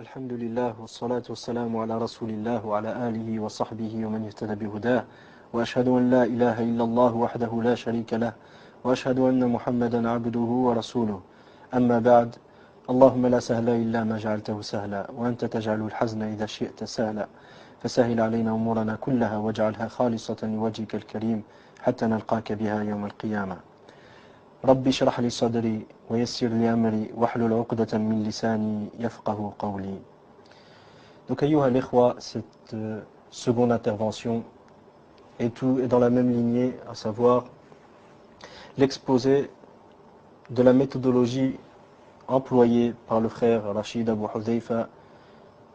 الحمد لله والصلاة والسلام على رسول الله وعلى آله وصحبه ومن اهتدى بهداه وأشهد أن لا إله إلا الله وحده لا شريك له وأشهد أن محمدا عبده ورسوله أما بعد اللهم لا سهل إلا ما جعلته سهلا وأنت تجعل الحزن إذا شئت سهلا فسهل علينا أمورنا كلها واجعلها خالصة لوجهك الكريم حتى نلقاك بها يوم القيامة ربي اشرح لي صدري ويسر لي أمري واحلل عقدة من لساني يفقه قولي. Donc ayyuha l'ikhwa, cette seconde intervention est dans la même lignée, à savoir l'exposé de la méthodologie employée par le frère Rachid Abu Hudhayfa,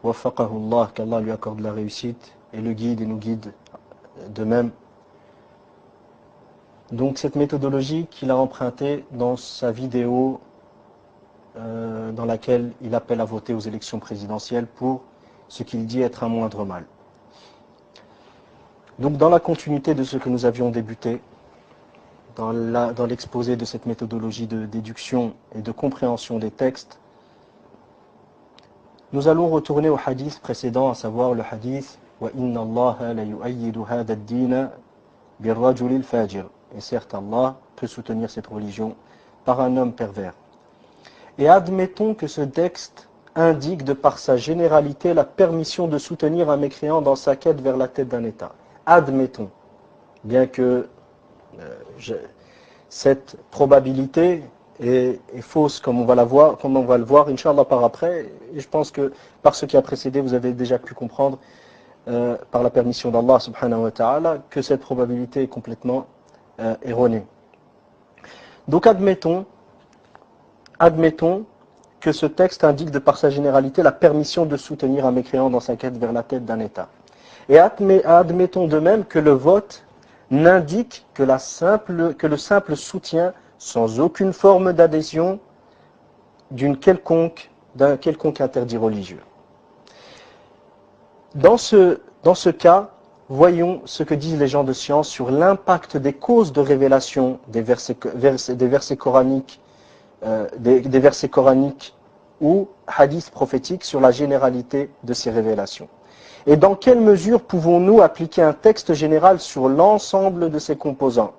waffaqahu Allah, qu'Allah lui accorde la réussite, et le guide et nous guide de même. Donc cette méthodologie qu'il a empruntée dans sa vidéo dans laquelle il appelle à voter aux élections présidentielles pour ce qu'il dit être un moindre mal. Donc dans la continuité de ce que nous avions débuté, dans l'exposé de cette méthodologie de déduction et de compréhension des textes, nous allons retourner au hadith précédent, à savoir le hadith « Wa inna Allah la yu'ayyidu hada ad-dina bir-rajuli al-fajir » Et certes, Allah peut soutenir cette religion par un homme pervers. Et admettons que ce texte indique de par sa généralité la permission de soutenir un mécréant dans sa quête vers la tête d'un État. Admettons, bien que cette probabilité est fausse, comme on va le voir, Inch'Allah, par après. Et je pense que par ce qui a précédé, vous avez déjà pu comprendre, par la permission d'Allah subhanahu wa ta'ala, que cette probabilité est complètement erronée. Donc admettons que ce texte indique de par sa généralité la permission de soutenir un mécréant dans sa quête vers la tête d'un État. Et admettons de même que le vote n'indique que le simple soutien sans aucune forme d'adhésion d'un quelconque interdit religieux. Dans ce cas, voyons ce que disent les gens de science sur l'impact des causes de révélation des versets coraniques, des versets coraniques ou hadiths prophétiques sur la généralité de ces révélations. Et dans quelle mesure pouvons-nous appliquer un texte général sur l'ensemble de ses composants?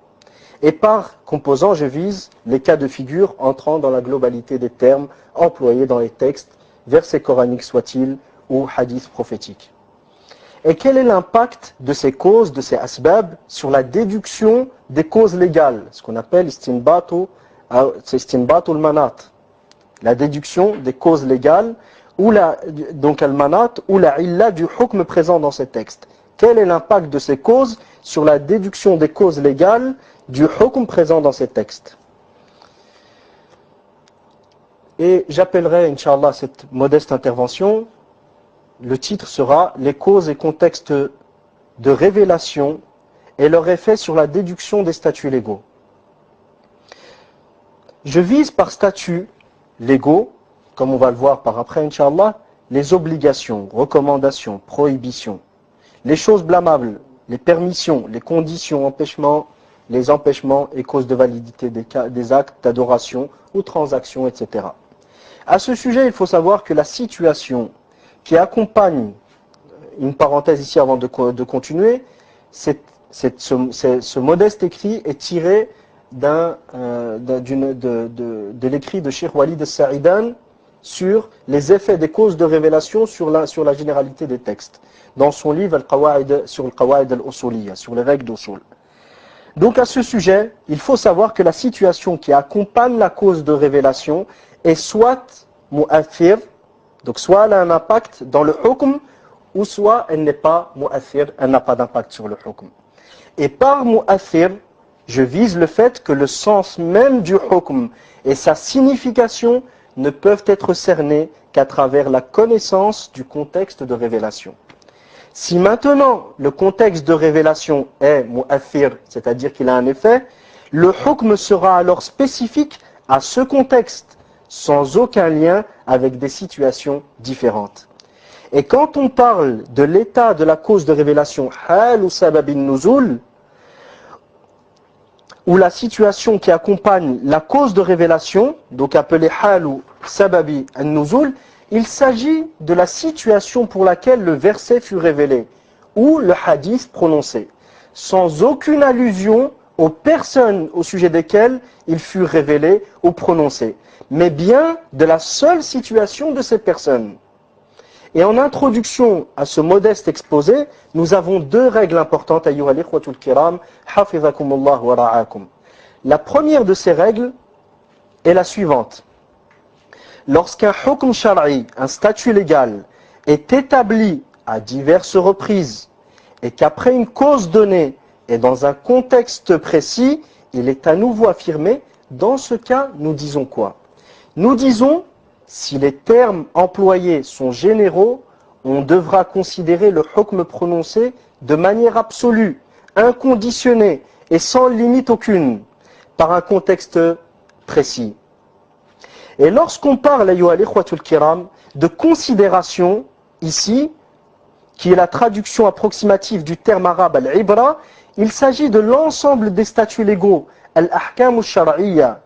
Et par composants, je vise les cas de figure entrant dans la globalité des termes employés dans les textes, versets coraniques soient-ils ou hadiths prophétiques. Et quel est l'impact de ces causes, de ces asbab, sur la déduction des causes légales, ce qu'on appelle istinbatul manat, la déduction des causes légales, donc al-manat, ou la illa du hukm présent dans ces textes. Quel est l'impact de ces causes sur la déduction des causes légales du hukm présent dans ces textes? Et j'appellerai, Inch'Allah, cette modeste intervention, le titre sera « Les causes et contextes de révélation et leur effet sur la déduction des statuts légaux ». Je vise par statuts légaux, comme on va le voir par après, Inch'Allah, les obligations, recommandations, prohibitions, les choses blâmables, les permissions, les conditions, empêchements, les empêchements et causes de validité des actes d'adoration ou transactions, etc. À ce sujet, il faut savoir que la situation qui accompagne, une parenthèse ici avant de continuer, ce modeste écrit est tiré de l'écrit de Cheikh Walid al-Sa'idan sur les effets des causes de révélation sur la généralité des textes, dans son livre sur al-Qawa'id al-Usuliyya, sur les règles d'Usul. Donc à ce sujet, il faut savoir que la situation qui accompagne la cause de révélation est soit mu'athir, donc soit elle a un impact dans le hukm, ou soit elle n'est pas mu'athir, elle n'a pas d'impact sur le hukm. Et par mu'athir, je vise le fait que le sens même du hukm et sa signification ne peuvent être cernés qu'à travers la connaissance du contexte de révélation. Si maintenant le contexte de révélation est mu'athir, c'est-à-dire qu'il a un effet, le hukm sera alors spécifique à ce contexte, sans aucun lien avec des situations différentes. Et quand on parle de l'état de la cause de révélation, hal ou sababin nuzul, ou la situation qui accompagne la cause de révélation, donc appelée hal ou sababi an-nuzul, Il s'agit de la situation pour laquelle le verset fut révélé ou le hadith prononcé, sans aucune allusion aux personnes au sujet desquelles il fut révélé ou prononcé, mais bien de la seule situation de ces personnes. Et en introduction à ce modeste exposé, nous avons deux règles importantes, ayyuha al-ikhwatul kiram, hafizakumullah wa ra'akum. La première de ces règles est la suivante. Lorsqu'un hukm shar'i, un statut légal, est établi à diverses reprises et qu'après une cause donnée et dans un contexte précis, il est à nouveau affirmé, dans ce cas, nous disons quoi? Nous disons, si les termes employés sont généraux, on devra considérer le hukm prononcé de manière absolue, inconditionnée et sans limite aucune, par un contexte précis. Et lorsqu'on parle, ayyuha al-ikhwatul kiram, de considération, ici, qui est la traduction approximative du terme arabe al-ibra, il s'agit de l'ensemble des statuts légaux, al-ahkam al-shar'iyya,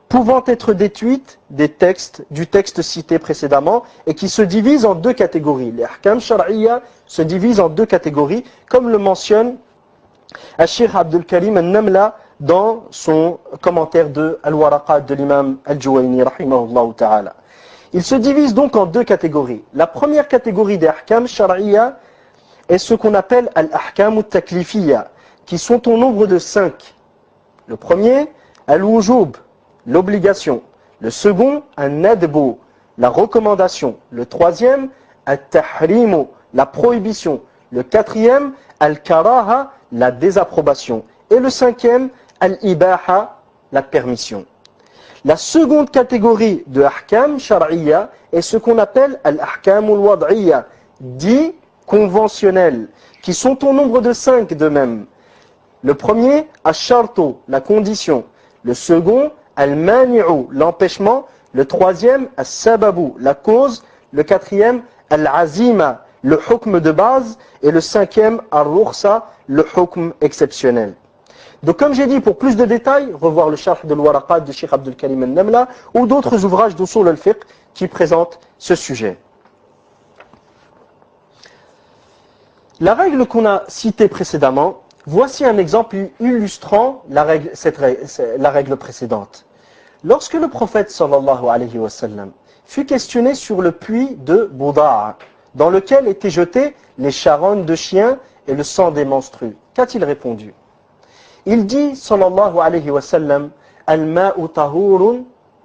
pouvant être déduites du texte cité précédemment, et qui se divisent en deux catégories. Les ahkam shar'iyya se divisent en deux catégories, comme le mentionne Al-Sheikh Abdul Karim al-Namla dans son commentaire de Al-Waraqat de l'imam Al-Juwayni, rahimahullah ta'ala. Il se divise donc en deux catégories. La première catégorie des ahkam shar'iyya est ce qu'on appelle al-ahkam al-taklifiyya, qui sont au nombre de 5. Le premier, al-wujub, l'obligation. Le second, an-nadbu, la recommandation. Le troisième, al-tahrimu, la prohibition. Le quatrième, al-karaha, la désapprobation. Et le cinquième, al-ibaha, la permission. La seconde catégorie de ahkam shar'iyya est ce qu'on appelle al-ahkam al-wad'iyya, dit conventionnels, qui sont au nombre de 5 de même. Le premier, ash-shartu, la condition. Le second, al-mani'u, l'empêchement. Le troisième, as-sababu, la cause. Le quatrième, al-azima, le hukm de base. Et le cinquième, al-rukhsa, le hukm exceptionnel. Donc comme j'ai dit, pour plus de détails, revoir le Sharh de l'Waraqat de Sheikh Abdul Karim al-Namla ou d'autres ouvrages d'Usul al-Fiqh qui présentent ce sujet. La règle qu'on a citée précédemment, voici un exemple illustrant la règle précédente. Lorsque le prophète sallallahu alayhi wa sallam fut questionné sur le puits de Bouda'a, dans lequel étaient jetés les charognes de chiens et le sang des menstrues, qu'a-t-il répondu? Il dit, sallallahu alayhi wa sallam, al-ma'u tahurun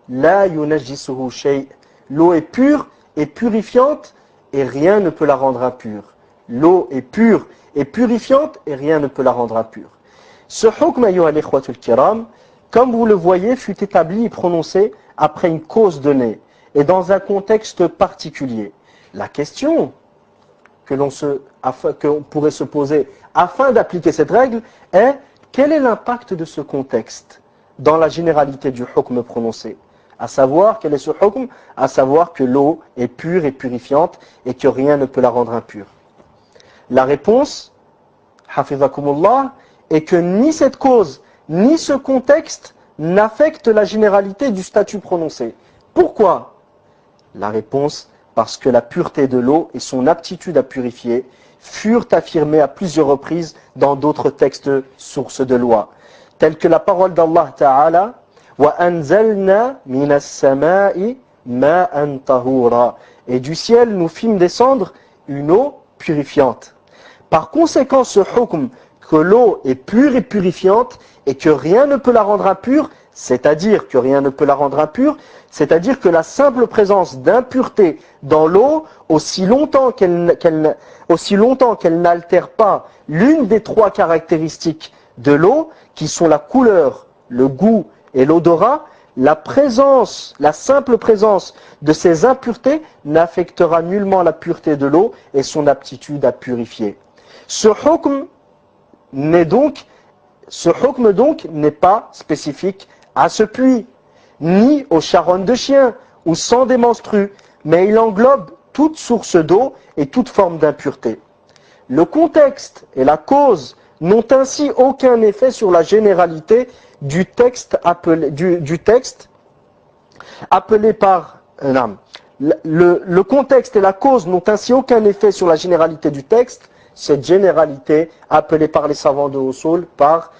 la yunajjisuhu shay'. L'eau est pure et purifiante et rien ne peut la rendre impure. L'eau est pure et purifiante et rien ne peut la rendre impure. Ce hukm, ayyuha al-ikhwatul kiram, comme vous le voyez, fut établi et prononcé après une cause donnée et dans un contexte particulier. La question qu'on pourrait se poser afin d'appliquer cette règle est: quel est l'impact de ce contexte dans la généralité du hukm prononcé? À savoir, quel est ce hukm? À savoir que l'eau est pure et purifiante et que rien ne peut la rendre impure. La réponse, hafizakumullah, est que ni cette cause, ni ce contexte n'affectent la généralité du statut prononcé. Pourquoi? La réponse, parce que la pureté de l'eau et son aptitude à purifier furent affirmées à plusieurs reprises dans d'autres textes sources de loi, tels que la parole d'Allah Ta'ala, wa anzalna minas sama'i ma'an tahura, et du ciel nous fîmes descendre une eau purifiante. Par conséquent, ce hukm, que l'eau est pure et purifiante et que rien ne peut la rendre impure, c'est-à-dire que rien ne peut la rendre impure, c'est-à-dire que la simple présence d'impureté dans l'eau, aussi longtemps qu'elle n'altère pas l'une des 3 caractéristiques de l'eau, qui sont la couleur, le goût et l'odorat, la simple présence de ces impuretés n'affectera nullement la pureté de l'eau et son aptitude à purifier. Ce hukm donc n'est pas spécifique à ce puits, ni aux charognes de chiens ou sang des menstrues, mais il englobe toute source d'eau et toute forme d'impureté. Le contexte et la cause n'ont ainsi aucun effet sur la généralité du texte appelé par le contexte et la cause n'ont ainsi aucun effet sur la généralité du texte, cette généralité appelée par les savants de Usul par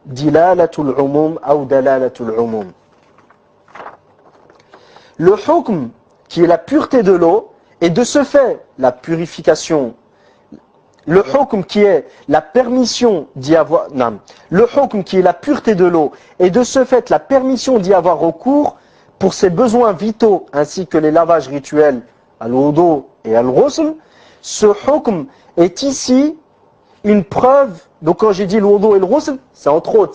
dilalatul umum ou dalalatul umum. Le hukm, qui est la pureté de l'eau, et de ce fait la purification. Le hukm qui est la permission d'y avoir, non, le hukm qui est la pureté de l'eau, et de ce fait la permission d'y avoir recours pour ses besoins vitaux ainsi que les lavages rituels, al-wudu et al-ghusl, ce hukm est ici une preuve. Donc quand j'ai dit le wudu et le ghusl, c'est entre autres,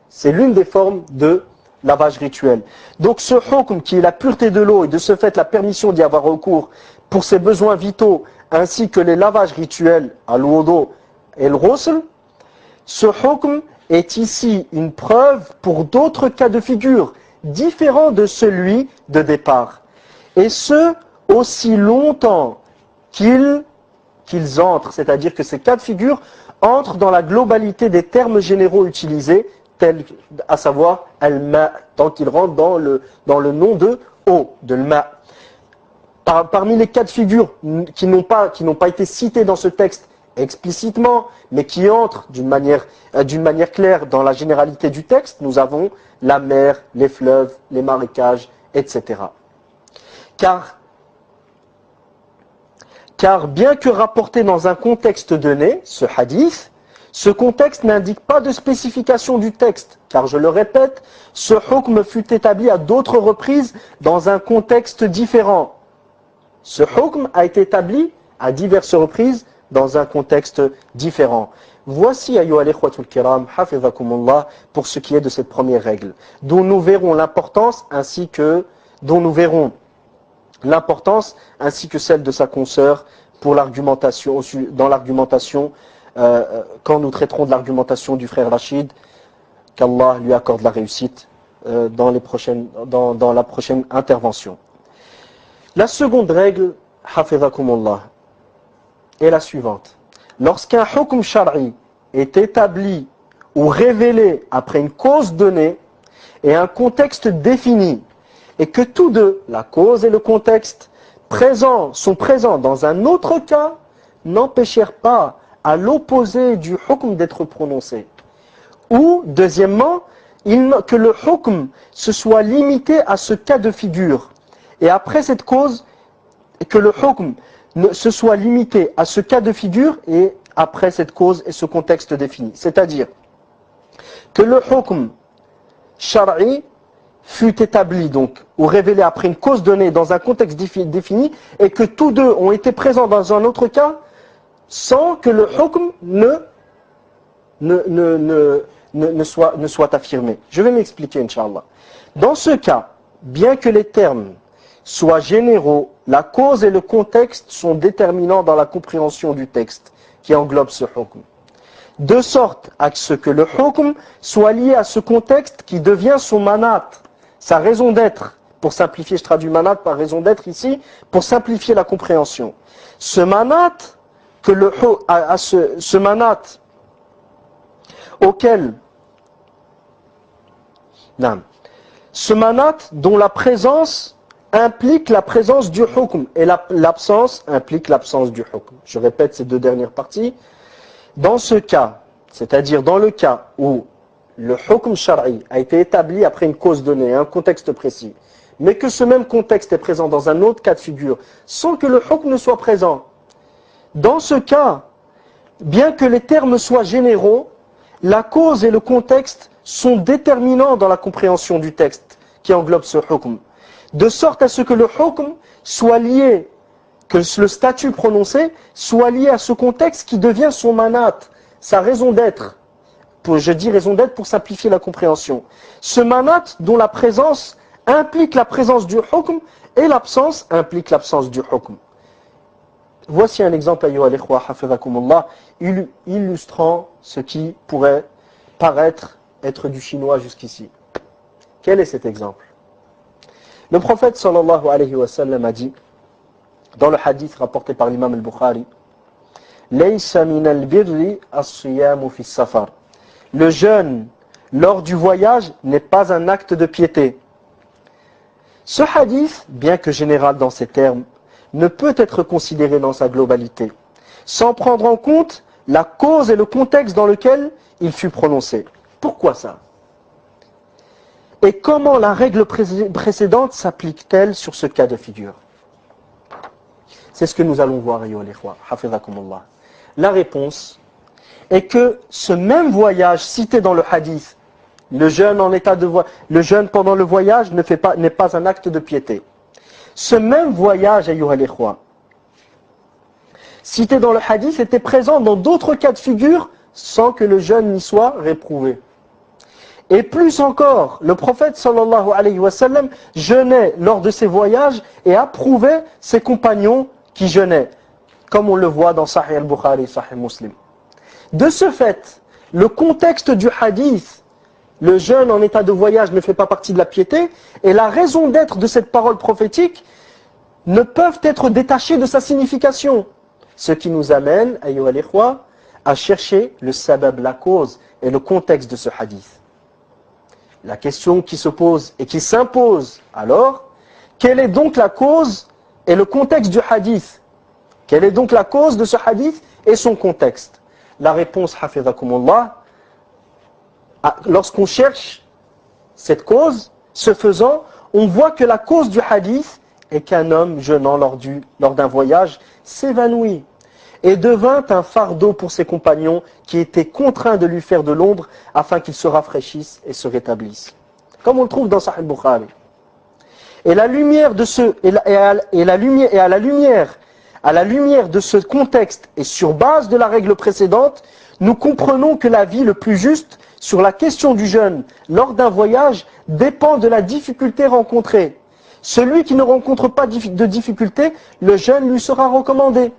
c'est l'une des formes de lavage rituel. Donc ce hukm qui est la pureté de l'eau et de ce fait la permission d'y avoir recours pour ses besoins vitaux ainsi que les lavages rituels, al-wudu et le ghusl, ce hukm est ici une preuve pour d'autres cas de figure différents de celui de départ. Et ce, aussi longtemps qu'ils entrent, c'est-à-dire que ces cas de figure entrent dans la globalité des termes généraux utilisés, tels, à savoir al-ma, tant qu'ils rentrent dans le nom de eau, de l'ma. Parmi les cas de figure qui n'ont pas été cités dans ce texte explicitement, mais qui entrent d'une manière claire dans la généralité du texte, nous avons la mer, les fleuves, les marécages, etc. Car bien que rapporté dans un contexte donné, ce hadith, ce contexte n'indique pas de spécification du texte, car je le répète, ce hukm fut établi à d'autres reprises dans un contexte différent. Ce hukm a été établi à diverses reprises dans un contexte différent. Voici, ayyuha al-ikhwatul kiram, hafizakumullah, pour ce qui est de cette première règle, dont nous verrons l'importance ainsi que celle de sa consoeur pour l'argumentation, dans l'argumentation, quand nous traiterons de l'argumentation du frère Rachid, qu'Allah lui accorde la réussite dans la prochaine intervention. La seconde règle, hafizakumullah, est la suivante. Lorsqu'un hukm shar'i est établi ou révélé après une cause donnée et un contexte défini, et que tous deux, la cause et le contexte, sont présents dans un autre cas, n'empêchèrent pas à l'opposé du hukm d'être prononcé. Ou, deuxièmement, que le hukm se soit limité à ce cas de figure. Et après cette cause, que le hukm se soit limité à ce cas de figure et après cette cause et ce contexte défini. C'est-à-dire que le hukm shar'i fut établi donc ou révélé après une cause donnée dans un contexte défini et que tous deux ont été présents dans un autre cas sans que le hukm ne soit affirmé. Je vais m'expliquer, Inch'Allah. Dans ce cas, bien que les termes soient généraux, la cause et le contexte sont déterminants dans la compréhension du texte qui englobe ce hukm. De sorte à ce que le hukm soit lié à ce contexte qui devient son manat, sa raison d'être. Pour simplifier, je traduis manat par raison d'être ici, pour simplifier la compréhension. Ce manat, ce manat auquel, ce manat dont la présence implique la présence du hukm et l'absence implique l'absence du hukm. Je répète ces deux dernières parties. Dans ce cas, c'est-à-dire dans le cas où le hukm shar'i a été établi après une cause donnée, un contexte précis, mais que ce même contexte est présent dans un autre cas de figure, sans que le hukm ne soit présent, dans ce cas, bien que les termes soient généraux, la cause et le contexte sont déterminants dans la compréhension du texte qui englobe ce hukm. De sorte à ce que le hukm soit lié, que le statut prononcé soit lié à ce contexte qui devient son manat, sa raison d'être. Je dis raison d'être pour simplifier la compréhension. Ce manat dont la présence implique la présence du hukm et l'absence implique l'absence du hukm. Voici un exemple, ayyuha al-ikhwa, hafizakumullah, illustrant ce qui pourrait paraître être du chinois jusqu'ici. Quel est cet exemple ? Le prophète sallallahu alayhi wa sallam a dit, dans le hadith rapporté par l'imam al-Bukhari, Laysa min al-birri as-siyamu fi safar. Le jeûne lors du voyage n'est pas un acte de piété. Ce hadith, bien que général dans ses termes, ne peut être considéré dans sa globalité, sans prendre en compte la cause et le contexte dans lequel il fut prononcé. Pourquoi ça? Et comment la règle précédente s'applique-t-elle sur ce cas de figure? C'est ce que nous allons voir, ayyuha al-ikhwa, hafizakumullah. La réponse est que ce même voyage cité dans le hadith, le jeûne pendant le voyage n'est pas un acte de piété. Ce même voyage, ayyuha al-ikhwa, cité dans le hadith, était présent dans d'autres cas de figure sans que le jeûne n'y soit réprouvé. Et plus encore, le prophète sallallahu alayhi wa sallam jeûnait lors de ses voyages et approuvait ses compagnons qui jeûnaient, comme on le voit dans Sahih al-Bukhari et Sahih Muslim. De ce fait, le contexte du hadith, le jeûne en état de voyage ne fait pas partie de la piété, et la raison d'être de cette parole prophétique ne peuvent être détachées de sa signification. Ce qui nous amène, ayyuha al-ikhwa, à chercher le sabab, la cause et le contexte de ce hadith. La question qui se pose et qui s'impose alors, quelle est donc la cause et le contexte du hadith? Quelle est donc la cause de ce hadith et son contexte? La réponse, hafizakumullah, lorsqu'on cherche cette cause, ce faisant, on voit que la cause du hadith est qu'un homme jeûnant lors d'un voyage s'évanouit et devint un fardeau pour ses compagnons qui étaient contraints de lui faire de l'ombre afin qu'il se rafraîchisse et se rétablisse. Comme on le trouve dans Sahih al-Bukhari. Et à la lumière de ce contexte et sur base de la règle précédente, nous comprenons que la vie le plus juste sur la question du jeûne lors d'un voyage dépend de la difficulté rencontrée. Celui qui ne rencontre pas de difficulté, le jeûne lui sera recommandé.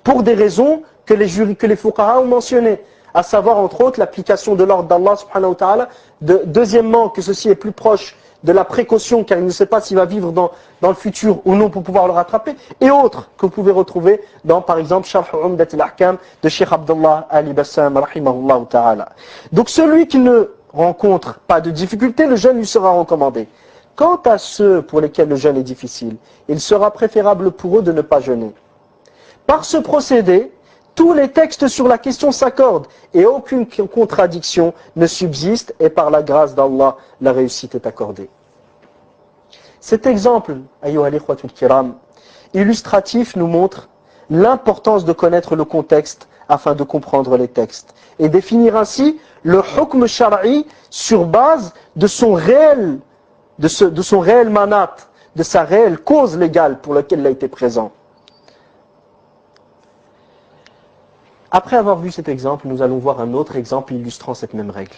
Pour des raisons que les fuqaha ont mentionnées, à savoir entre autres l'application de l'ordre d'Allah subhanahu wa ta'ala, deuxièmement que ceci est plus proche de la précaution car il ne sait pas s'il va vivre dans le futur ou non pour pouvoir le rattraper, et autres que vous pouvez retrouver dans par exemple Sharh Umdat al-Ahkam de Cheikh Abdullah Ali Bassam rahimahullah ta'ala. Donc celui qui ne rencontre pas de difficulté, le jeûne lui sera recommandé. Quant à ceux pour lesquels le jeûne est difficile, il sera préférable pour eux de ne pas jeûner. Par ce procédé, tous les textes sur la question s'accordent et aucune contradiction ne subsiste et par la grâce d'Allah, la réussite est accordée. Cet exemple, ayyuha al-ikhwatul kiram, illustratif nous montre l'importance de connaître le contexte afin de comprendre les textes et définir ainsi le hukm shar'i sur base de son réel manat, de sa réelle cause légale pour laquelle il a été présent. Après avoir vu cet exemple, nous allons voir un autre exemple illustrant cette même règle.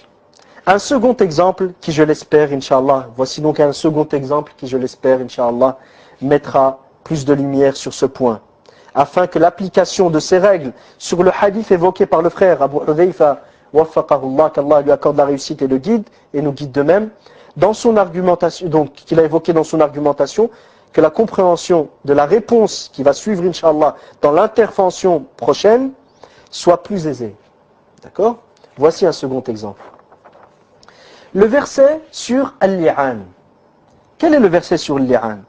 Un second exemple qui, je l'espère, Inch'Allah, voici donc un second exemple qui, je l'espère, Inch'Allah, mettra plus de lumière sur ce point, afin que l'application de ces règles sur le hadith évoqué par le frère Abu Hudhayfa, waffaqahullah, qu'Allah lui accorde la réussite et le guide, et nous guide de même, dans son argumentation, donc qu'il a évoqué dans son argumentation, que la compréhension de la réponse qui va suivre, Inch'Allah, dans l'intervention prochaine, soit plus aisé. D'accord? Voici un second exemple. Le verset sur Al-Li'an. Quel est le verset sur Al-Li'an?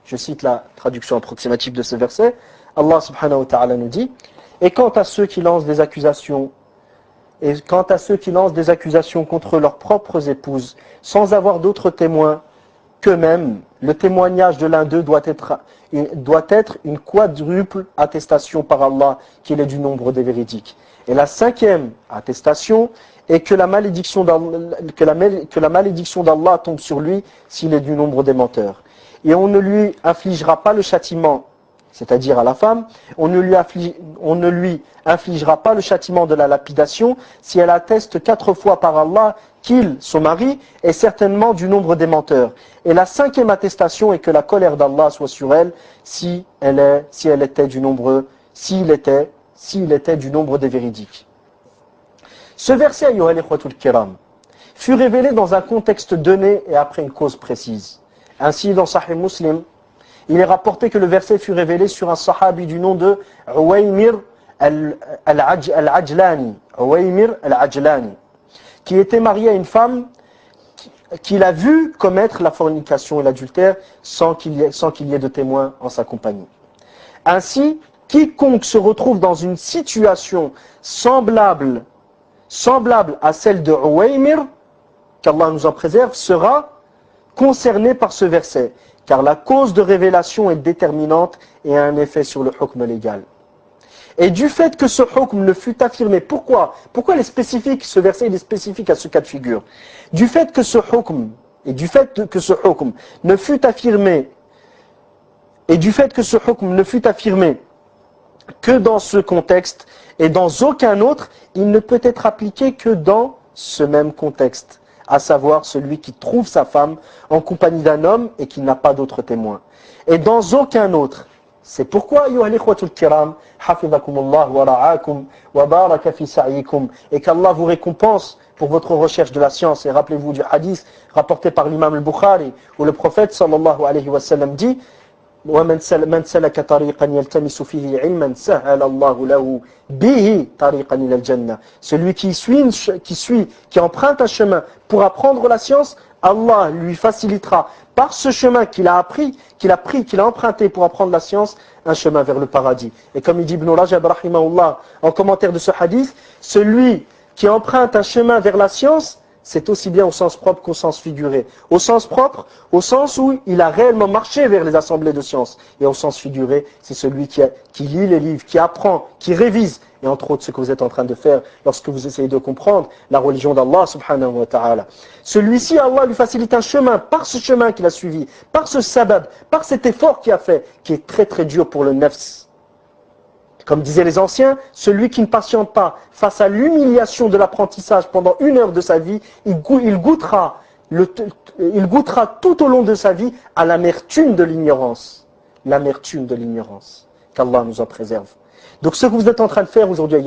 Je cite la traduction approximative de ce verset. Allah subhanahu wa ta'ala nous dit: et quant à ceux qui lancent des accusations contre leurs propres épouses, sans avoir d'autres témoins qu'eux-mêmes, le témoignage de l'un d'eux doit être une quadruple attestation par Allah qu'il est du nombre des véridiques. Et la cinquième attestation est que la malédiction d'Allah tombe sur lui s'il est du nombre des menteurs. Et on ne lui infligera pas le châtiment, c'est-à-dire à la femme, on ne lui infligera pas le châtiment de la lapidation si elle atteste 4 fois par Allah qu'il, son mari, est certainement du nombre des menteurs. Et la cinquième attestation est que la colère d'Allah soit sur elle s'il était du nombre des véridiques. Ce verset, ayyuha al-ikhwatul kiram, fut révélé dans un contexte donné et après une cause précise. Ainsi, dans Sahih Muslim, il est rapporté que le verset fut révélé sur un sahabi du nom de Uwaymir al-Ajlani, qui était marié à une femme qu'il a vu commettre la fornication et l'adultère sans qu'il y ait de témoins en sa compagnie. Ainsi, quiconque se retrouve dans une situation semblable à celle de Uwaymir, qu'Allah nous en préserve, sera concerné par ce verset, car la cause de révélation est déterminante et a un effet sur le hukm légal. Et du fait que ce hukm ne fut affirmé, pourquoi il est spécifique, ce verset il est spécifique à ce cas de figure? Du fait que ce hukm, ne fut affirmé, que dans ce contexte et dans aucun autre, il ne peut être appliqué que dans ce même contexte, à savoir celui qui trouve sa femme en compagnie d'un homme et qui n'a pas d'autre témoin. Et dans aucun autre. C'est pourquoi, ayyuha al-ikhwatul kiram, hafizakumullah wa ra'akum wa baraka fi sa'ikum, et qu'Allah vous récompense pour votre recherche de la science. Et rappelez-vous du hadith rapporté par l'imam al-Bukhari, où le prophète sallallahu alayhi wa sallam dit: وَمَنْ سَلَكَ طَرِيقًا يَلْتَمِسُ فِيهِ عِلْمًا سَهَّلَ اللَّهُ لَهُ بِهِ طَرِيقًا إِلَى الْجَنَّةِ. Celui qui emprunte un chemin pour apprendre la science, Allah lui facilitera par ce chemin qu'il a emprunté pour apprendre la science, un chemin vers le paradis. Et comme il dit Ibn Rajab rahimahullah en commentaire de ce hadith, celui qui emprunte un chemin vers la science, c'est aussi bien au sens propre qu'au sens figuré. Au sens propre, au sens où il a réellement marché vers les assemblées de sciences. Et au sens figuré, c'est celui qui lit les livres, qui apprend, qui révise. Et entre autres, ce que vous êtes en train de faire lorsque vous essayez de comprendre la religion d'Allah subhanahu wa ta'ala. Celui-ci, Allah lui facilite un chemin, par ce chemin qu'il a suivi, par ce sabab, par cet effort qu'il a fait, qui est très très dur pour le nafs. Comme disaient les anciens, celui qui ne patiente pas face à l'humiliation de l'apprentissage pendant 1 heure de sa vie, il goûtera tout au long de sa vie à l'amertume de l'ignorance. L'amertume de l'ignorance. Qu'Allah nous en préserve. Donc ce que vous êtes en train de faire aujourd'hui,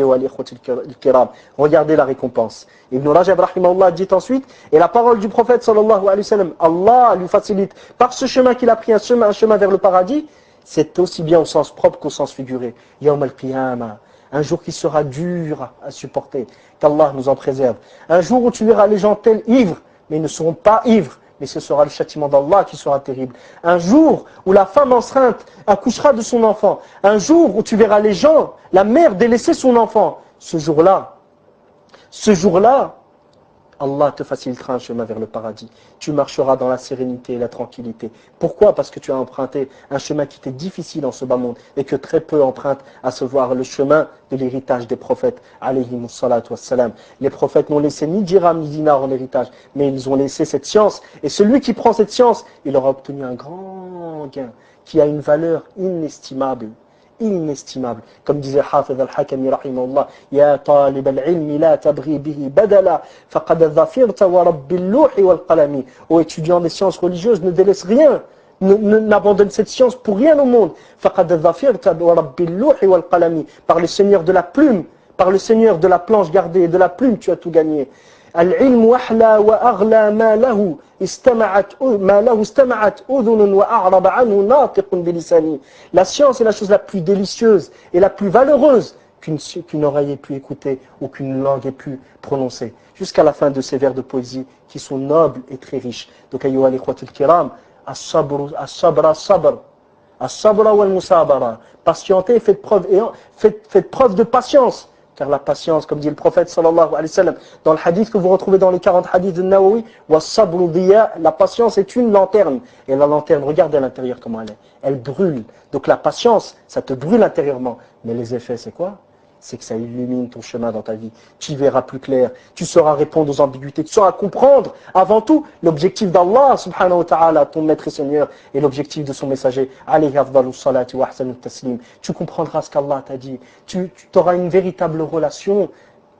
regardez la récompense. Ibn Rajab rahimahullah dit ensuite, et la parole du prophète sallallahu alayhi wa sallam, Allah lui facilite par ce chemin qu'il a pris, un chemin vers le paradis, c'est aussi bien au sens propre qu'au sens figuré. Yawm al-Qiyamah, un jour qui sera dur à supporter, qu'Allah nous en préserve. Un jour où tu verras les gens tels ivres, mais ils ne seront pas ivres, mais ce sera le châtiment d'Allah qui sera terrible. Un jour où la femme enceinte accouchera de son enfant. Un jour où tu verras les gens, la mère délaisser son enfant. Ce jour-là, Allah te facilitera un chemin vers le paradis. Tu marcheras dans la sérénité et la tranquillité. Pourquoi? Parce que tu as emprunté un chemin qui était difficile en ce bas monde et que très peu empruntent à se voir le chemin de l'héritage des prophètes. Alayhimus salatu wassalam. Les prophètes n'ont laissé ni dirham ni dinar en héritage, mais ils ont laissé cette science. Et celui qui prend cette science, il aura obtenu un grand gain qui a une valeur inestimable. Comme disait Hafiz al-Hakami rahimahullah, Ya talib al-ilmi la tabghi bihi badala, faqad dhafirta wa rabbil louhi wal qalami. Ô étudiant des sciences religieuses, ne délaisse rien, n'abandonne cette science pour rien au monde. Faqad dhafirta wa rabbil louhi wal qalami. Par le Seigneur de la plume, par le Seigneur de la planche gardée et de la plume, tu as tout gagné. العلم أحلى وأغلى ما له استمعت أذن وأعرب عنه ناطق بلسانه. La science est la chose la plus délicieuse et la plus valeureuse qu'une oreille ait pu écouter ou qu'une langue ait pu prononcer. Jusqu'à la fin de ces vers de poésie qui sont nobles et très riches. Donc, ayyuha al-ikhwatul kiram, as-sabra wal musabara. Patientez, faites preuve de patience. Car la patience, comme dit le prophète sallallahu alayhi wa sallam, dans le hadith que vous retrouvez dans les 40 hadiths de Nawawi, la patience est une lanterne. Et la lanterne, regardez à l'intérieur comment elle est. Elle brûle. Donc la patience, ça te brûle intérieurement. Mais les effets, c'est quoi? C'est que ça illumine ton chemin dans ta vie. Tu y verras plus clair. Tu sauras répondre aux ambiguïtés. Tu sauras comprendre, avant tout, l'objectif d'Allah, subhanahu wa ta'ala, ton maître et Seigneur, et l'objectif de son messager. Alayhi afdalu salati wa ahsanu taslim. Tu comprendras ce qu'Allah t'a dit. Tu auras une véritable relation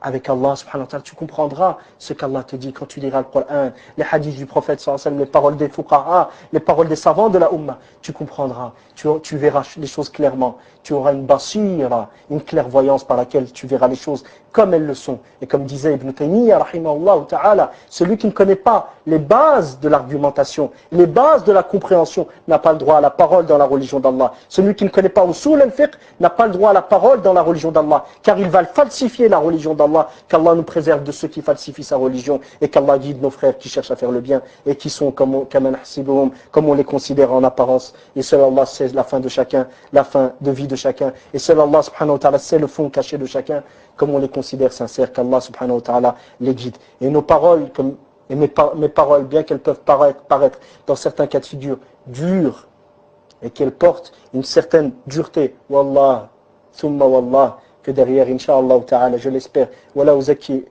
avec Allah, subhanahu wa ta'ala. Tu comprendras ce qu'Allah te dit quand tu liras le Coran, les hadiths du prophète, sallallahu alayhi wa sallam, les paroles des fuqaha, les paroles des savants de la Ummah. Tu comprendras. Tu verras les choses clairement. Tu auras une basira, une clairvoyance par laquelle tu verras les choses comme elles le sont. Et comme disait Ibn Taymiyyah, rahimahullah ta'ala, celui qui ne connaît pas les bases de l'argumentation, les bases de la compréhension, n'a pas le droit à la parole dans la religion d'Allah. Celui qui ne connaît pas usul al-fiqh n'a pas le droit à la parole dans la religion d'Allah, car il va falsifier la religion d'Allah Allah, qu'Allah nous préserve de ceux qui falsifient sa religion et qu'Allah guide nos frères qui cherchent à faire le bien et qui sont comme on les considère en apparence. Et seul Allah sait la fin de chacun, la fin de vie de chacun. Et seul Allah subhanahu wa ta'ala sait le fond caché de chacun, comme on les considère sincères, qu'Allah subhanahu wa ta'ala les guide. Et nos paroles, mes paroles, bien qu'elles peuvent paraître dans certains cas de figure dures et qu'elles portent une certaine dureté, wallah, thumma wallah, que derrière, incha'Allah ta'ala, je l'espère, wala uzaki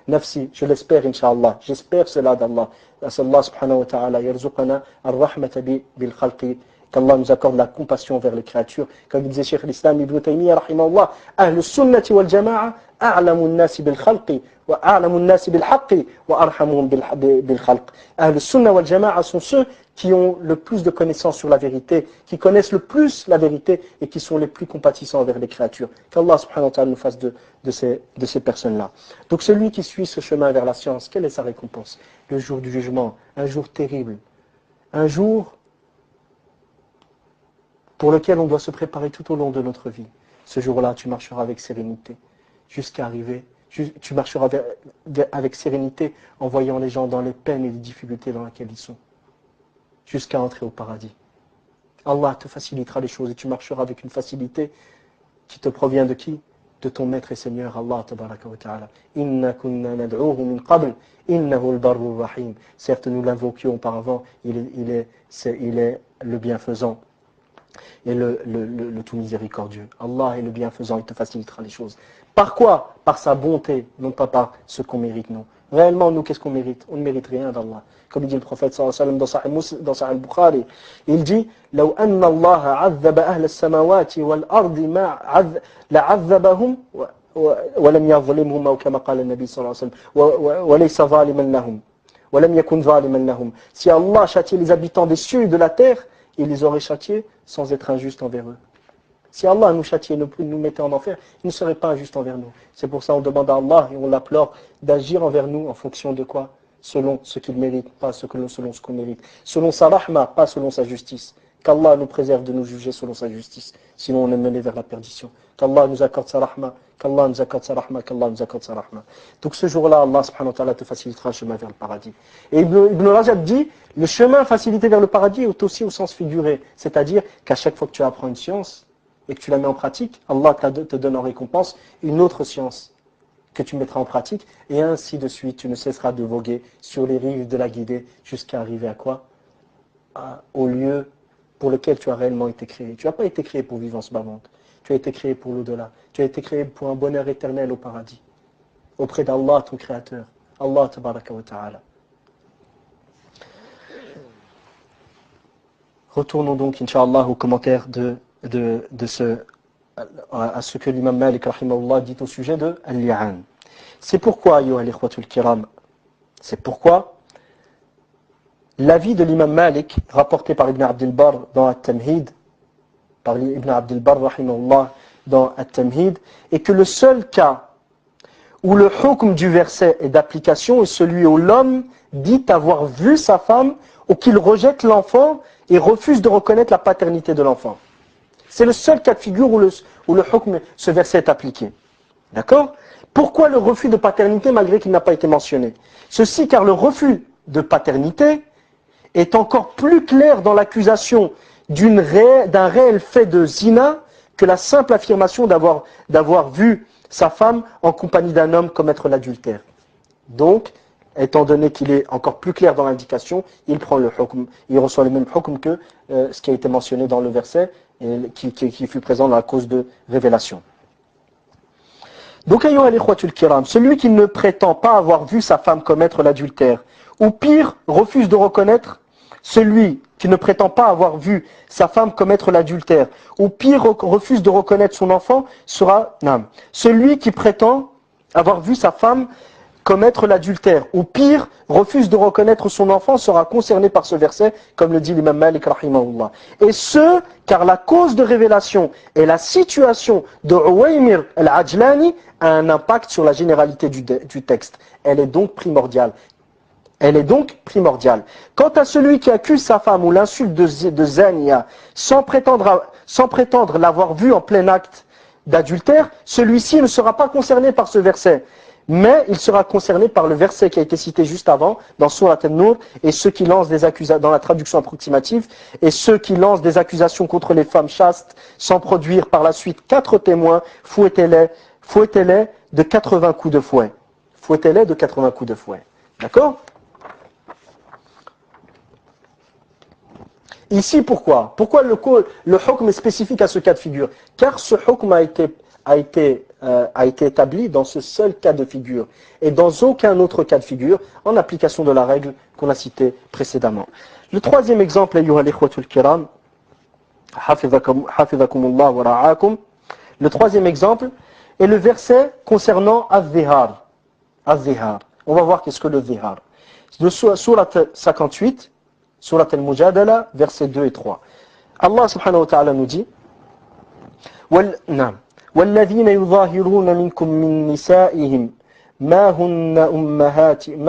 nafsi, je l'espère, incha'Allah, j'espère cela d'Allah. Allah subhanahu wa ta'ala yarzuqana ar-rahmata bil khalqi, qu'Allah nous accorde la compassion vers les créatures. Comme disait Cheikh l'Islam Ibn Taymiyyah, rahimahullah, Ahl sunnati wal jama'a, a'lamu an-nasi bil khalqi, wa a'lamu an-nasi bil haqqi, wa arhamuhum bil khalq. Ahl sunna wal jama'a sont ceux qui ont le plus de connaissances sur la vérité, qui connaissent le plus la vérité et qui sont les plus compatissants envers les créatures. Qu'Allah subhanahu wa ta'ala nous fasse de ces personnes-là. Donc celui qui suit ce chemin vers la science, quelle est sa récompense? Le jour du jugement, un jour terrible, un jour pour lequel on doit se préparer tout au long de notre vie. Ce jour-là, tu marcheras avec sérénité jusqu'à arriver. Tu marcheras avec sérénité en voyant les gens dans les peines et les difficultés dans lesquelles ils sont, jusqu'à entrer au paradis. Allah te facilitera les choses et tu marcheras avec une facilité qui te provient de qui? De ton maître et Seigneur, Allah tabaraka wa ta'ala. Inna kunna nad'uhu min qabl, innahu al-barru rahim. Certes, nous l'invoquions auparavant, il est le bienfaisant et le tout miséricordieux. Allah est le bienfaisant, il te facilitera les choses. Par quoi? Par sa bonté, non pas par ce qu'on mérite, non. Réellement, nous, qu'est-ce qu'on mérite? On ne mérite rien d'Allah. Comme dit le prophète sallallahu alayhi wa sallam dans Sahih al-Bukhari, il dit لو أن الله عذب أهل السماوات والأرض ما لعذبهم ولم يظلمهم أو كما قال النبي صلى الله عليه وسلم وليس ظالما لهم ولم يكن ظالما لهم. Si Allah châtiait les habitants des cieux et de la terre, il les aurait châtiés sans être injuste envers eux. Si Allah nous châtiait, nous mettait en enfer, il ne serait pas injuste envers nous. C'est pour ça qu'on demande à Allah et on l'implore d'agir envers nous en fonction de quoi? Selon ce qu'il mérite, pas selon ce qu'on mérite. Selon sa rahma, pas selon sa justice. Qu'Allah nous préserve de nous juger selon sa justice. Sinon on est mené vers la perdition. Qu'Allah nous accorde sa rahma, qu'Allah nous accorde sa rahma, qu'Allah nous accorde sa rahma. Donc ce jour-là, Allah subhanahu wa ta'ala te facilitera le chemin vers le paradis. Et Ibn Rajab dit, le chemin facilité vers le paradis est aussi au sens figuré. C'est-à-dire qu'à chaque fois que tu apprends une science, et que tu la mets en pratique, Allah te donne en récompense une autre science que tu mettras en pratique, et ainsi de suite, tu ne cesseras de voguer sur les rives de la guidée jusqu'à arriver à quoi? Au lieu pour lequel tu as réellement été créé. Tu n'as pas été créé pour vivre en ce bas monde. Tu as été créé pour l'au-delà. Tu as été créé pour un bonheur éternel au paradis, auprès d'Allah, ton Créateur. Allah tabaraka wa ta'ala. Retournons donc, incha'Allah, au commentaire à ce que l'imam Malik rahimahullah dit au sujet de Al-Li'an. C'est pourquoi, ayyuha al-ikhwatul kiram, c'est pourquoi l'avis de l'imam Malik, rapporté par Ibn Abd al-Barr dans At-Tamhid, par Ibn Abd al-Barr rahimahullah dans At-Tamhid, est que le seul cas où le hukm du verset est d'application est celui où l'homme dit avoir vu sa femme ou qu'il rejette l'enfant et refuse de reconnaître la paternité de l'enfant. C'est le seul cas de figure où le hukm, ce verset est appliqué. D'accord? Pourquoi le refus de paternité malgré qu'il n'a pas été mentionné? Ceci car le refus de paternité est encore plus clair dans l'accusation d'un réel fait de zina que la simple affirmation d'avoir vu sa femme en compagnie d'un homme commettre l'adultère. Donc, étant donné qu'il est encore plus clair dans l'indication, il prend le hukm, il reçoit le même hukm que ce qui a été mentionné dans le verset et qui fut présent dans la cause de révélation. Donc, ayyuha al-ikhwatul kiram, celui qui ne prétend pas avoir vu sa femme commettre l'adultère, ou pire, refuse de reconnaître, celui qui ne prétend pas avoir vu sa femme commettre l'adultère, ou pire, refuse de reconnaître son enfant, sera celui qui prétend avoir vu sa femme commettre l'adultère, ou pire, refuse de reconnaître son enfant, sera concerné par ce verset, comme le dit l'imam Malik rahimahullah. Et ce, car la cause de révélation et la situation de Uwaymir al-Ajlani a un impact sur la généralité du texte. Elle est donc primordiale. Quant à celui qui accuse sa femme ou l'insulte de Zania sans prétendre l'avoir vue en plein acte, d'adultère, celui-ci ne sera pas concerné par ce verset. Mais il sera concerné par le verset qui a été cité juste avant, dans Surat An-Nur, et ceux qui lancent des accusations, dans la traduction approximative, et ceux qui lancent des accusations contre les femmes chastes, sans produire par la suite 4 témoins, fouettez-les de 80 coups de fouet. Fouettez-les de 80 coups de fouet. D'accord ? Ici, pourquoi ? Pourquoi le hukm est spécifique à ce cas de figure ? Car ce hukm a été établi dans ce seul cas de figure et dans aucun autre cas de figure en application de la règle qu'on a citée précédemment. Le troisième exemple, ayyuha al-ikhwatul kiram, hafizakumullah wa ra'akum. Le troisième exemple est le verset concernant az-zihar. Az-zihar. On va voir qu'est-ce que le zihar. De Surat 58, Surat al-Mujadala, versets 2 et 3. Allah subhanahu wa ta'ala nous dit وَالَّذِينَ يُظَاهِرُونَ مِنْكُمْ مِنْ نِسَائِهِمْ مَا هُنَّ أُمَّهَاتُهُمْ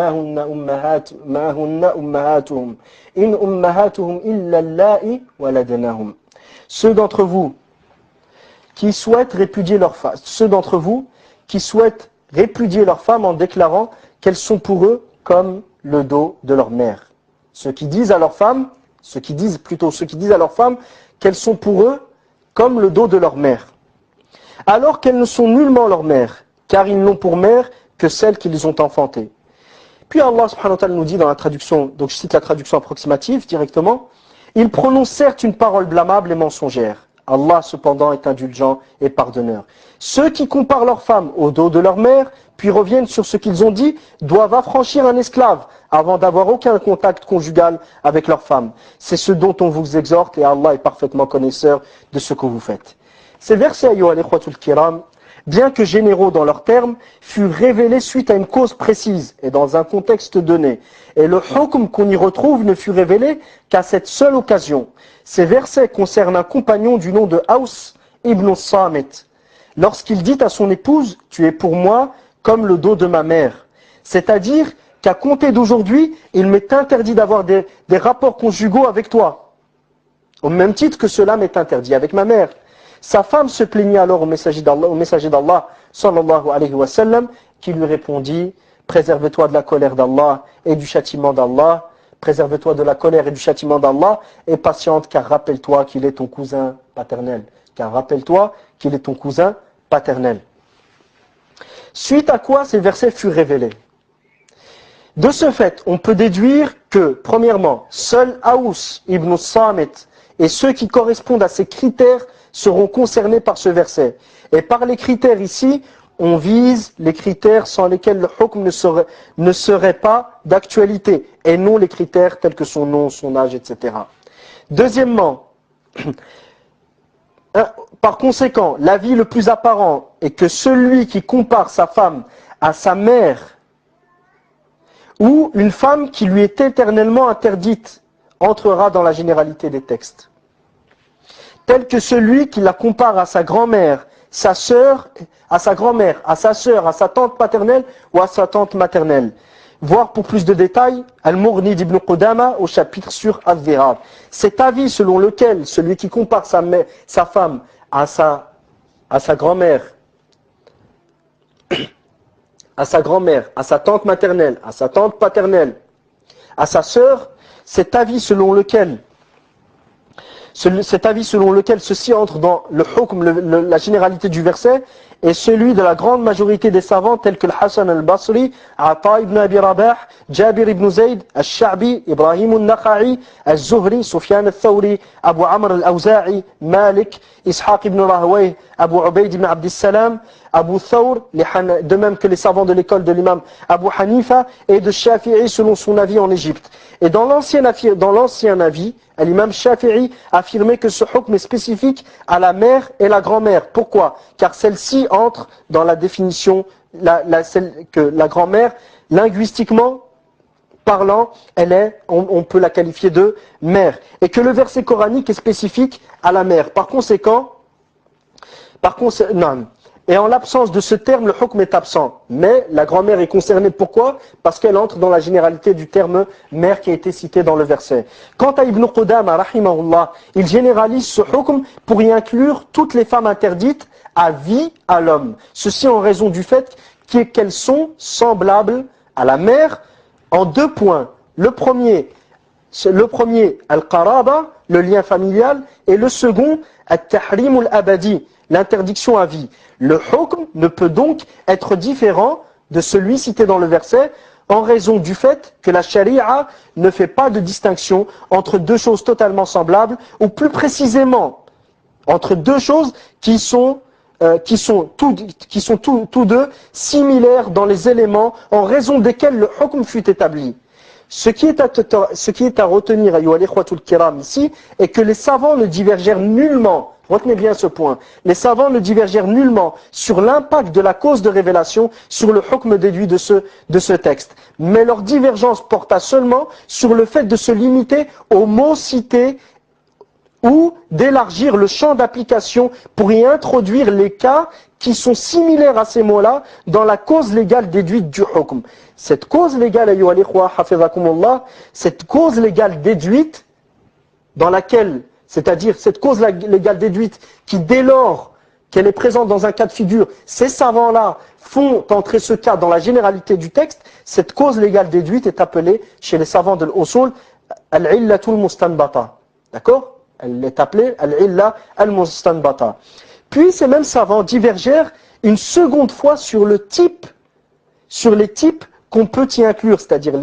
إِنْ أُمَّهَاتُهُمْ إِلَّا اللَّائِي وَلَدْنَهُمْ. Ceux d'entre vous qui souhaitent répudier leurs femmes, en déclarant qu'elles sont pour eux comme le dos de leur mère. Ceux qui disent à leurs femmes qu'elles sont pour eux comme le dos de leur mère. Alors qu'elles ne sont nullement leur mère, car ils n'ont pour mère que celle qu'ils ont enfantée. Puis Allah subhanahu wa ta'ala nous dit dans la traduction, donc je cite la traduction approximative directement, ils prononcent certes une parole blâmable et mensongère. Allah cependant est indulgent et pardonneur. Ceux qui comparent leurs femmes au dos de leur mère, puis reviennent sur ce qu'ils ont dit, doivent affranchir un esclave avant d'avoir aucun contact conjugal avec leur femme. C'est ce dont on vous exhorte et Allah est parfaitement connaisseur de ce que vous faites. Ces versets, ayyuha al-ikhwatul kiram, bien que généraux dans leurs termes, furent révélés suite à une cause précise et dans un contexte donné. Et le hukm qu'on y retrouve ne fut révélé qu'à cette seule occasion. Ces versets concernent un compagnon du nom de Aus ibn Samit. Lorsqu'il dit à son épouse « Tu es pour moi comme le dos de ma mère », c'est-à-dire qu'à compter d'aujourd'hui, il m'est interdit d'avoir des rapports conjugaux avec toi, au même titre que cela m'est interdit avec ma mère. Sa femme se plaignit alors au messager d'Allah, sallallahu alayhi wa sallam, qui lui répondit « Préserve-toi de la colère d'Allah et du châtiment d'Allah, préserve-toi de la colère et du châtiment d'Allah, et patiente, car rappelle-toi qu'il est ton cousin paternel. » Car rappelle-toi qu'il est ton cousin paternel. Suite à quoi ces versets furent révélés. De ce fait, on peut déduire que, premièrement, seul Aus ibn Samit et ceux qui correspondent à ces critères seront concernés par ce verset. Et par les critères ici, on vise les critères sans lesquels le hukm ne serait pas d'actualité, et non les critères tels que son nom, son âge, etc. Deuxièmement, par conséquent, l'avis le plus apparent est que celui qui compare sa femme à sa mère ou une femme qui lui est éternellement interdite entrera dans la généralité des textes. Tel que celui qui la compare à sa grand-mère, sa sœur, à sa grand-mère, à sa sœur, à sa tante paternelle ou à sa tante maternelle. Voir pour plus de détails, Al-Mughni d'Ibn Qudama au chapitre sur Az-Zihar. Cet avis selon lequel celui qui compare sa femme à sa grand-mère, à sa tante maternelle, à sa tante paternelle, à sa sœur, cet avis selon lequel ceci entre dans le hukm, la généralité du verset, est celui de la grande majorité des savants tels que Hassan al-Basri, Ata ibn Abi Rabah, Jabir ibn Zayd, al-Sha'bi, Ibrahim al-Nakha'i, al-Zuhri, Sufyan al-Thawri, Abu Amr al-Awza'i, Malik, Ishaq ibn Rahwayh, Abu Ubayd ibn Abdissalam, Abu Thawr, de même que les savants de l'école de l'imam Abu Hanifa, et de Shafi'i selon son avis en Égypte. Et dans l'ancien avis, l'imam Shafi'i affirmait que ce hukm est spécifique à la mère et la grand-mère. Pourquoi ? Car celle-ci entre dans la définition, que la grand-mère, linguistiquement parlant, on peut la qualifier de mère. Et que le verset coranique est spécifique à la mère. Par conséquent, Et en l'absence de ce terme, le hukm est absent. Mais la grand-mère est concernée. Pourquoi? Parce qu'elle entre dans la généralité du terme mère qui a été cité dans le verset. Quant à Ibn Qudama, rahimahullah, il généralise ce hukm pour y inclure toutes les femmes interdites à vie à l'homme. Ceci en raison du fait qu'elles sont semblables à la mère en 2 points. Le premier, al-qaraba, le lien familial, et le second, al-tahrim al-abadi, l'interdiction à vie. Le hukm ne peut donc être différent de celui cité dans le verset en raison du fait que la charia ne fait pas de distinction entre 2 choses totalement semblables, ou plus précisément entre 2 choses qui sont tous deux similaires dans les éléments en raison desquels le hukm fut établi. Ce qui est à retenir, ayyuhal ikhwatul kiram, ici, est que les savants ne divergèrent nullement, retenez bien ce point, les savants ne divergèrent nullement sur l'impact de la cause de révélation sur le hukm déduit de ce texte. Mais leur divergence porta seulement sur le fait de se limiter aux mots cités ou d'élargir le champ d'application pour y introduire les cas qui sont similaires à ces mots-là dans la cause légale déduite du hukm. Cette cause légale, ayyuhal ikhwa, hafizakumullah, cette cause légale déduite, dans laquelle, c'est-à-dire cette cause légale déduite qui, dès lors qu'elle est présente dans un cas de figure, ces savants-là font entrer ce cas dans la généralité du texte, cette cause légale déduite est appelée, chez les savants de l'usul, al-illatul mustanbata. D'accord? Elle est appelée al-illa al-mustanbata. Puis ces mêmes savants divergèrent une seconde fois sur les types qu'on peut y inclure, c'est-à-dire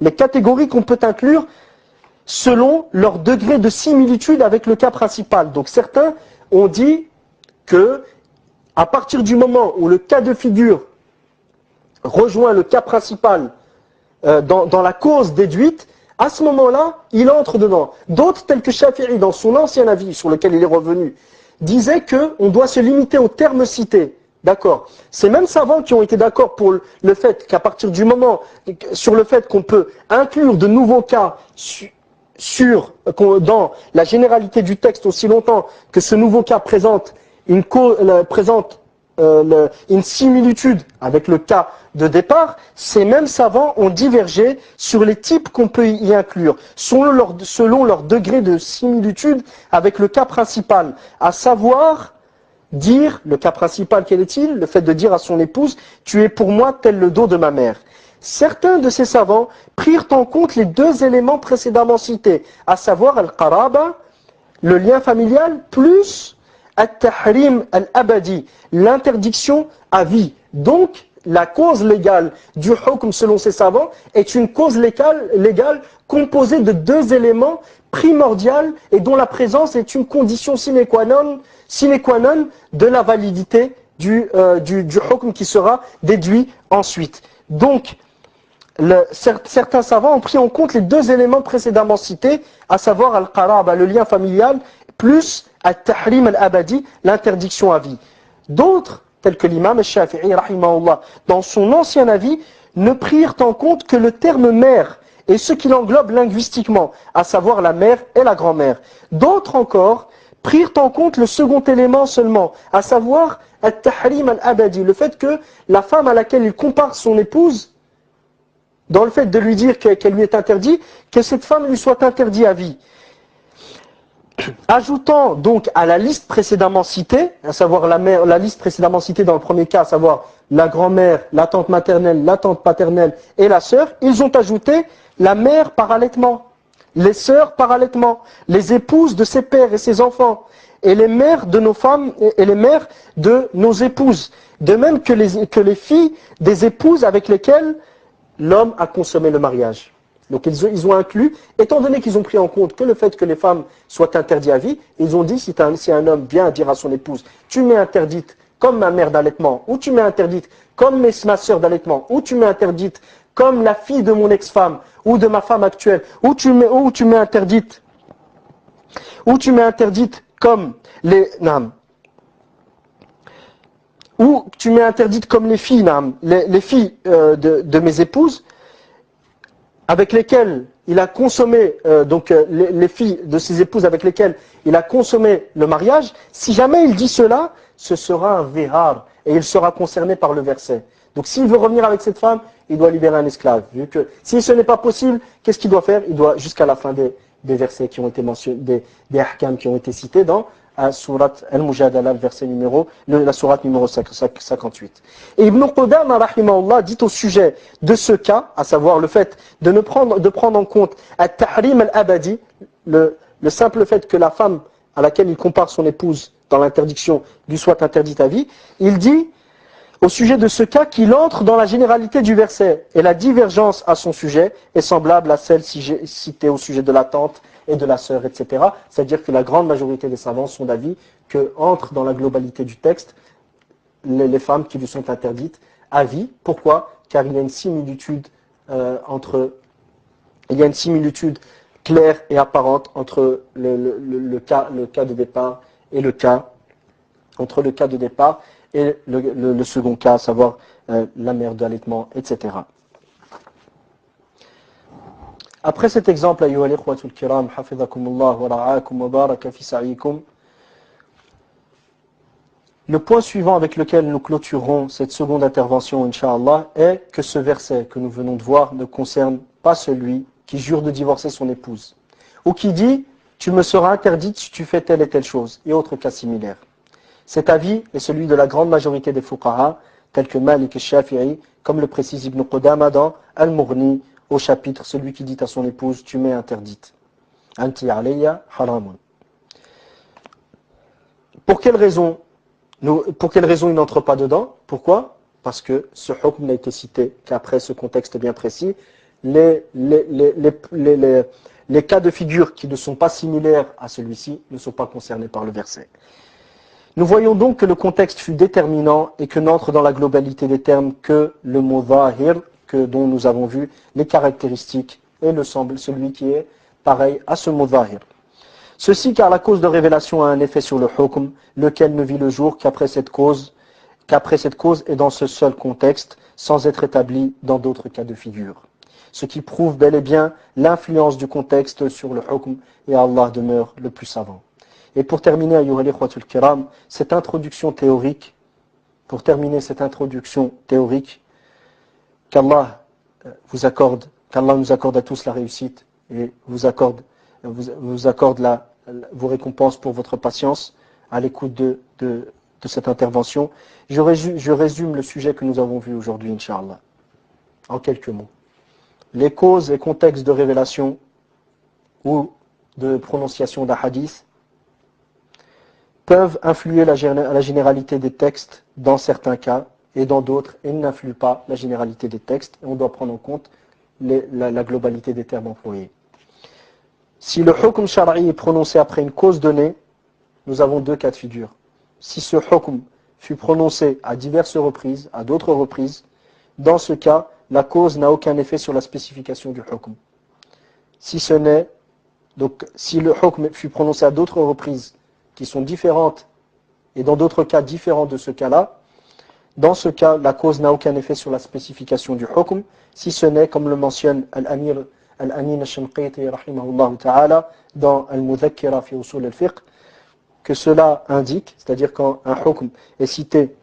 les catégories qu'on peut inclure selon leur degré de similitude avec le cas principal. Donc certains ont dit que à partir du moment où le cas de figure rejoint le cas principal dans la cause déduite, à ce moment-là, il entre dedans. D'autres, tels que Shafi'i, dans son ancien avis sur lequel il est revenu, disaient qu'on doit se limiter aux termes cités. D'accord. Ces mêmes savants qui ont été d'accord pour le fait qu'à partir du moment, sur le fait qu'on peut inclure de nouveaux cas dans la généralité du texte aussi longtemps que ce nouveau cas présente une similitude avec le cas de départ, ces mêmes savants ont divergé sur les types qu'on peut y inclure, selon leur degré de similitude avec le cas principal, à savoir dire, le cas principal quel est-il? Le fait de dire à son épouse, tu es pour moi tel le dos de ma mère. Certains de ces savants prirent en compte les 2 éléments précédemment cités, à savoir al-qaraba, le lien familial, plus al-tahrim al-abadi, l'interdiction à vie. Donc, la cause légale du hukm selon ces savants est une cause légale composée de 2 éléments primordiaux et dont la présence est une condition sine qua non de la validité du hukm qui sera déduit ensuite. Donc, certains savants ont pris en compte les 2 éléments précédemment cités, à savoir al-qaraba, le lien familial, plus al-tahrim al-abadi, l'interdiction à vie. D'autres, tels que l'imam al-Shafi'i, rahimahullah, dans son ancien avis, ne prirent en compte que le terme mère et ce qu'il englobe linguistiquement, à savoir la mère et la grand-mère. D'autres encore prirent en compte le second élément seulement, à savoir al-tahrim al-abadi, le fait que la femme à laquelle il compare son épouse, dans le fait de lui dire qu'elle lui est interdite, que cette femme lui soit interdite à vie. Ajoutant donc à la liste précédemment citée, à savoir la liste précédemment citée dans le premier cas, à savoir la grand-mère, la tante maternelle, la tante paternelle et la sœur, ils ont ajouté la mère par allaitement, les sœurs par allaitement, les épouses de ses pères et ses enfants, et les mères de nos femmes et les mères de nos épouses, de même que les filles des épouses avec lesquelles l'homme a consommé le mariage. Donc ils ont inclus, étant donné qu'ils ont pris en compte que le fait que les femmes soient interdites à vie, ils ont dit si un homme vient dire à son épouse, tu m'es interdite comme ma mère d'allaitement, ou tu m'es interdite comme ma sœur d'allaitement, ou tu m'es interdite comme la fille de mon ex-femme, ou de ma femme actuelle, ou tu m'es interdite comme ou tu m'es interdite comme les filles, les filles de mes épouses. avec lesquelles il a consommé, les filles de ses épouses avec lesquelles il a consommé le mariage, si jamais il dit cela, ce sera un vihar et il sera concerné par le verset. Donc s'il veut revenir avec cette femme, il doit libérer un esclave. Vu que si ce n'est pas possible, qu'est-ce qu'il doit faire? Il doit, jusqu'à la fin des versets qui ont été mentionnés, des ahkam qui ont été cités dans la sourate Al-Mujadala, la sourate numéro 58. Et Ibn Qudama, rahimahullah, dit au sujet de ce cas, à savoir le fait de prendre en compte at-tahrim al-abadi, le simple fait que la femme à laquelle il compare son épouse dans l'interdiction lui soit interdite à vie, il dit au sujet de ce cas qu'il entre dans la généralité du verset. Et la divergence à son sujet est semblable à celle citée au sujet de la tante et de la sœur, etc. C'est-à-dire que la grande majorité des savants sont d'avis que entre dans la globalité du texte les femmes qui lui sont interdites à vie. Pourquoi? Car il y a une similitude claire et apparente entre le cas de départ et le cas et le second cas, à savoir la mère d'allaitement, etc. Après cet exemple, ayyuha al-ikhwatul kiram, hafizakumullah wa ra'akum wa baraka fi sa'ikum, le point suivant avec lequel nous clôturerons cette seconde intervention, Inch'Allah, est que ce verset que nous venons de voir ne concerne pas celui qui jure de divorcer son épouse, ou qui dit « tu me seras interdite si tu fais telle et telle chose » et autres cas similaires. Cet avis est celui de la grande majorité des fuqaha, tels que Malik et Shafi'i, comme le précise Ibn Qudama dans Al-Mughni, au chapitre « Celui qui dit à son épouse, tu m'es interdite ». Anti alayya haramun. Pour quelle raison il n'entre pas dedans? Pourquoi? Parce que ce hukm n'a été cité qu'après ce contexte bien précis. Les cas de figure qui ne sont pas similaires à celui-ci ne sont pas concernés par le verset. Nous voyons donc que le contexte fut déterminant et que n'entre dans la globalité des termes que le mot zahir, dont nous avons vu les caractéristiques et celui qui est pareil à ce mot zahir. Ceci car la cause de révélation a un effet sur le hukm, lequel ne vit le jour qu'après cette cause et dans ce seul contexte, sans être établi dans d'autres cas de figure. Ce qui prouve bel et bien l'influence du contexte sur le hukm, et Allah demeure le plus savant. Et pour terminer, ayyuha al-ikhwatul kiram, cette introduction théorique, qu'Allah nous accorde à tous la réussite et vous accorde vos récompenses pour votre patience à l'écoute de cette intervention. Je résume le sujet que nous avons vu aujourd'hui, Inch'Allah, en quelques mots. Les causes et contextes de révélation ou de prononciation d'un hadith peuvent influer la généralité des textes dans certains cas, et dans d'autres, ils n'influent pas la généralité des textes, et on doit prendre en compte la globalité des termes employés. Si le hukm shara'i est prononcé après une cause donnée, nous avons deux cas de figure. Si ce hukm fut prononcé à diverses reprises, à d'autres reprises, dans ce cas, la cause n'a aucun effet sur la spécification du hukm. Si le hukm fut prononcé à d'autres reprises, qui sont différentes, et dans d'autres cas différents de ce cas-là, dans ce cas, la cause n'a aucun effet sur la spécification du hukm, si ce n'est, comme le mentionne Al-Amin al-Shanqiti, rahimahullah ta'ala, dans Al-Mudhakkira fi usul al-fiqh, que cela indique, c'est-à-dire quand un hukm est cité,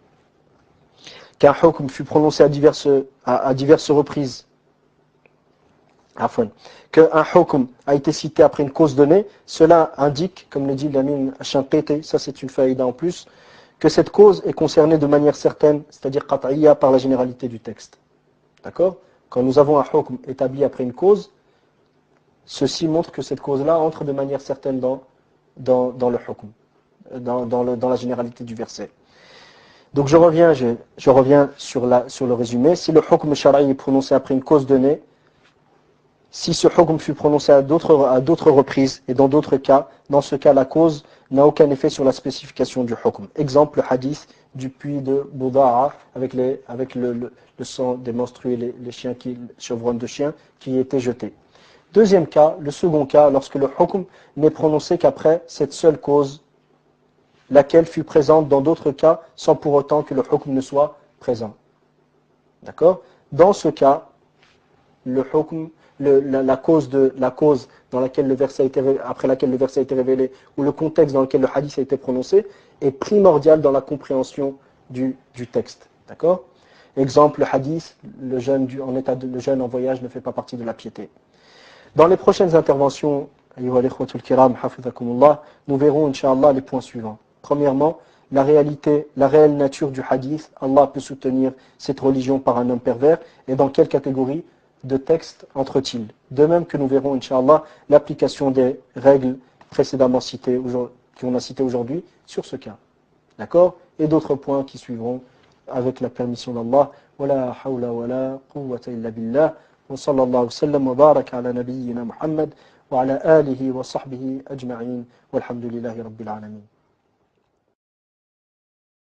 qu'un hukm fut prononcé à diverses reprises, qu'un hukm a été cité après une cause donnée, cela indique, comme le dit l'Amin al-Shanqiti, ça c'est une faïda en plus, que cette cause est concernée de manière certaine, c'est-à-dire qat'iyya, par la généralité du texte. D'accord? Quand nous avons un hukm établi après une cause, ceci montre que cette cause-là entre de manière certaine dans le hukm, dans la généralité du verset. Donc je reviens sur le résumé. Si le hukm shara'i est prononcé après une cause donnée, si ce hukm fut prononcé à d'autres reprises et dans d'autres cas, dans ce cas la cause n'a aucun effet sur la spécification du hukm. Exemple, le hadith du puits de Bouda'a avec le sang des menstrués, les chiens chevrons de chiens qui étaient jetés. Deuxième cas, le second cas, lorsque le hukm n'est prononcé qu'après cette seule cause, laquelle fut présente dans d'autres cas sans pour autant que le hukm ne soit présent. D'accord? Dans ce cas, le hukm la cause dans laquelle le verset a été, après laquelle le verset a été révélé, ou le contexte dans lequel le hadith a été prononcé, est primordial dans la compréhension du texte. D'accord? Exemple, le hadith, le jeûne en voyage ne fait pas partie de la piété. Dans les prochaines interventions, nous verrons, Inch'Allah, les points suivants. Premièrement, la réelle nature du hadith. Allah peut soutenir cette religion par un homme pervers. Et dans quelle catégorie de textes entre-t-il? De même que nous verrons, Inch'Allah, l'application des règles précédemment citées, qu'on a citées aujourd'hui, sur ce cas. D'accord? Et d'autres points qui suivront avec la permission d'Allah. Wala hawla wala quwwata illa billah. Wa sallallahu sallam wa baraka ala nabiyyina Muhammad wa ala alihi wa sahbihi ajma'in. Walhamdulillahi rabbil alamin.